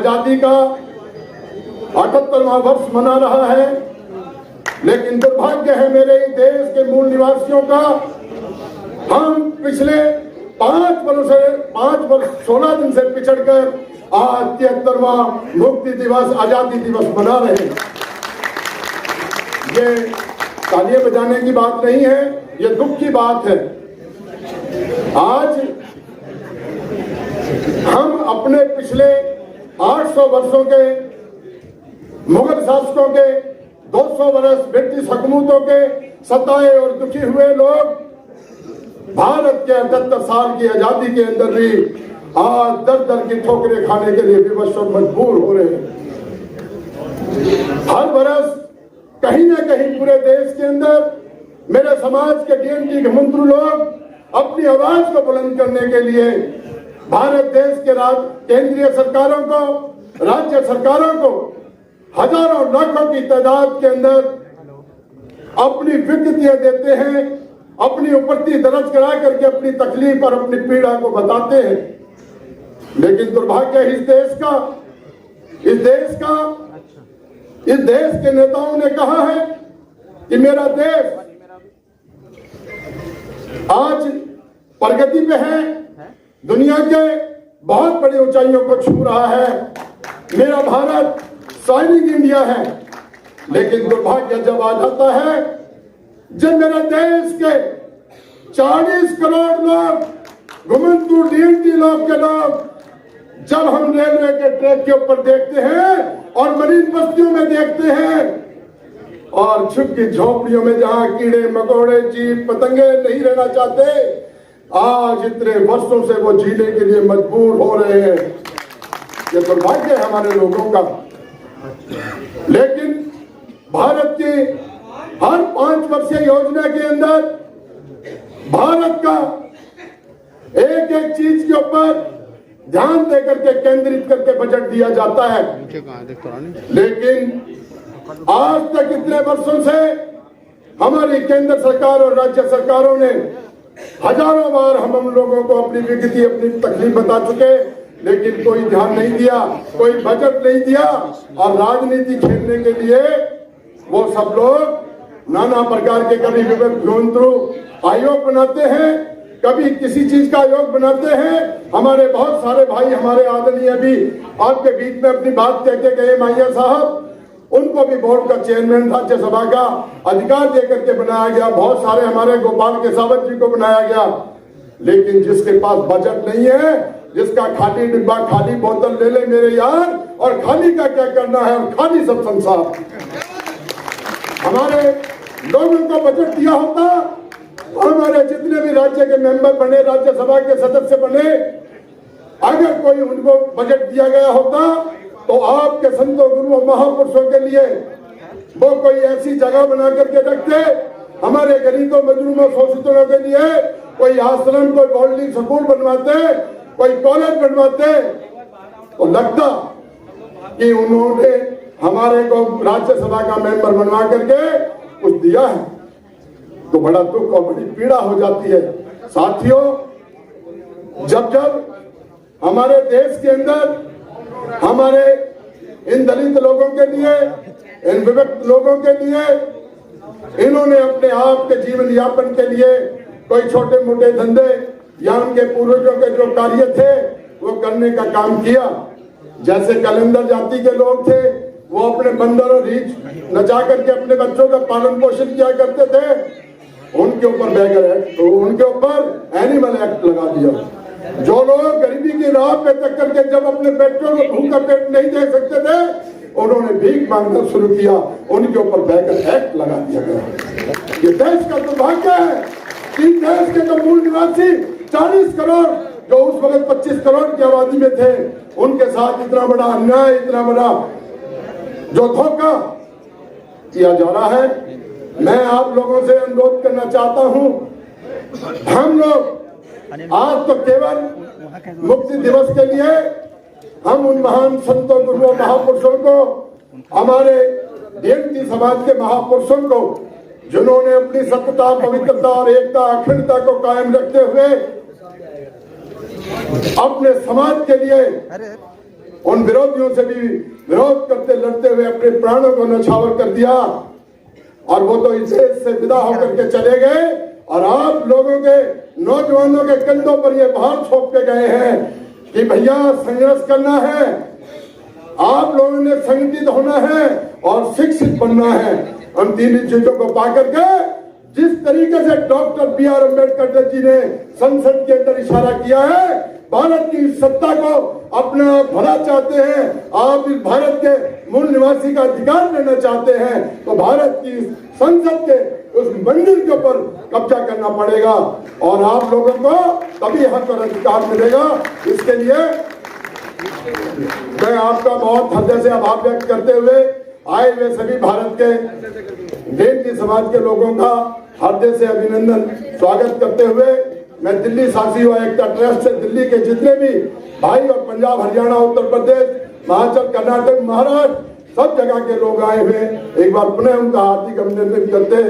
आजादी का 78वां वर्ष मना रहा है, लेकिन दुर्भाग्य है मेरे देश के मूल निवासियों का, हम पिछले 5 वर्ष 16 दिन से पिछड़कर आज 73वां मुक्ति दिवस, आजादी दिवस मना रहे हैं। ये तालियां बजाने की बात नहीं है, ये दुख की बात है। आज हम अपने पिछले 800 वर्षों के मुगल शासकों के 200 वर्ष ब्रिटिश हुकूमतों के सताए और दुखी हुए लोग भारत के 78 साल की आजादी के अंदर भी आज दर दर की ठोकरें खाने के लिए विवश और मजबूर हो रहे हैं। हर बरस कहीं ना कहीं पूरे देश के अंदर मेरे समाज के DNT घमंडू लोग अपनी आवाज को बुलंद करने के लिए भारत देश के केंद्रीय सरकारों को, राज्य सरकारों को हजारों लाखों की तादाद के अंदर अपनी विज्ञप्तियां देते हैं, अपनी उपस्थिति दर्ज करा करके अपनी तकलीफ और अपनी पीड़ा को बताते हैं। लेकिन दुर्भाग्य इस देश के नेताओं ने कहा है कि मेरा देश आज प्रगति पे है, दुनिया के बहुत बड़ी ऊंचाइयों को छू रहा है, मेरा भारत शाइनिंग इंडिया है। लेकिन दुर्भाग्य जब आ जाता है, जब मेरे देश के 40 करोड़ लोग घुमंतू DNT लोग के लोग जब हम रेलवे के ट्रैक के ऊपर देखते हैं और मरीन बस्तियों में देखते हैं और झुग्गी झोपड़ियों में जहां कीड़े मकोड़े जीव पतंगे नहीं रहना चाहते, आज इतने वर्षों से वो जीने के लिए मजबूर हो रहे हैं। ये दुर्भाग्य है हमारे लोगों का। लेकिन भारत की हर 5 वर्षीय योजना के अंदर भारत का एक एक चीज के ऊपर ध्यान देकर के केंद्रित करके बजट दिया जाता है। लेकिन आज तक इतने वर्षों से हमारी केंद्र सरकार और राज्य सरकारों ने हजारों बार हम लोगों को अपनी विकृति, अपनी तकलीफ बता चुके, लेकिन कोई ध्यान नहीं दिया, कोई बजट नहीं दिया। और राजनीति खेलने के लिए वो सब लोग नाना प्रकार के कभी विवेक आयोग बनाते हैं, कभी किसी चीज का आयोग बनाते हैं। हमारे बहुत सारे भाई, हमारे आदरणीय भी आपके बीच में अपनी बात कह के गए माइया साहब, उनको भी बोर्ड का चेयरमैन राज्यसभा का अधिकार देकर के बनाया गया। बहुत सारे हमारे गोपाल केसावत जी को बनाया गया। लेकिन जिसके पास बजट नहीं है, जिसका खाली डिब्बा, खाली बोतल ले ले मेरे यार, और खाली का क्या करना है, और खाली सब संसार। हमारे लोगों को बजट दिया होता, हमारे जितने भी राज्य के मेंबर बने, राज्यसभा के सदस्य बने, अगर कोई उनको बजट दिया गया होता तो आपके संतों, गुरुओं, महापुरुषों के लिए वो कोई ऐसी जगह बना करके रखते, हमारे गरीबों, मजलूमों, शोषितों के लिए कोई आश्रम, कोई बोर्डिंग स्कूल बनवाते, कोई कॉलेज बनवाते, तो लगता कि उन्होंने हमारे को राज्यसभा का मेंबर बनवा करके कुछ दिया है। तो बड़ा दुख और बड़ी पीड़ा हो जाती है। साथियों, जब हमारे देश के अंदर हमारे इन दलित लोगों के लिए, इन विभक्त लोगों के लिए, इन्होंने अपने आप के जीवन यापन के लिए कोई छोटे मोटे धंधे या उनके पूर्वजों के जो कार्य थे वो करने का काम किया। जैसे कलंदर जाति के लोग थे, वो अपने बंदर और रीछ नचा करके अपने बच्चों का पालन पोषण किया करते थे, उनके ऊपर बैगर एक्ट, तो उनके ऊपर एनिमल एक्ट लगा दिया। जो लोग गरीबी की राह पे तक करके जब अपने बेटों को भूखा पेट नहीं दे सकते थे, उन्होंने भीख मांगना शुरू किया, उनके ऊपर बैगर एक्ट लगा दिया गया। ये देश का दुर्भाग्य है कि देश के जो मूल निवासी 40 करोड़ जो उस वक्त 25 करोड़ की आबादी में थे, उनके साथ इतना बड़ा अन्याय, इतना बड़ा जो धोखा किया जा रहा है। मैं आप लोगों से अनुरोध करना चाहता हूं, हम लोग आज तो केवल मुक्ति दिवस के लिए हम उन महान संतों, गुरुओं, महापुरुषों को, हमारे DNT समाज के महापुरुषों को, जिन्होंने अपनी सत्यता, पवित्रता और एकता, अखंडता को कायम रखते हुए अपने समाज के लिए उन विरोधियों से भी विरोध करते लड़ते हुए अपने प्राणों को न्यौछावर कर दिया और वो तो इस देश से विदा होकर के चले गए और आप लोगों के नौजवानों के कंधों पर ये भार छोप के गए हैं कि भैया संघर्ष करना है, आप लोगों ने संगठित होना है और शिक्षित बनना है। उन तीन चीजों को पाकर के जिस तरीके से डॉक्टर B.R. अम्बेडकर जी ने संसद के अंदर इशारा किया है, भारत की सत्ता को अपना भला चाहते हैं, आप इस भारत के मूल निवासी का अधिकार लेना चाहते हैं, तो भारत की संसद के उस मंदिर के ऊपर कब्जा करना पड़ेगा और आप लोगों को तभी हक और अधिकार मिलेगा। इसके लिए मैं आपका बहुत हृदय से आभार व्यक्त करते हुए आए हुए सभी भारत के देश समाज के लोगों का हृदय से अभिनंदन स्वागत करते हुए मैं दिल्ली शासी एकता ट्रस्ट से दिल्ली के जितने भी भाई और पंजाब, हरियाणा, उत्तर प्रदेश, हिमाचल, कर्नाटक, महाराष्ट्र सब जगह के लोग आए हुए एक बार पुनः उनका हार्दिक अभिनंदन करते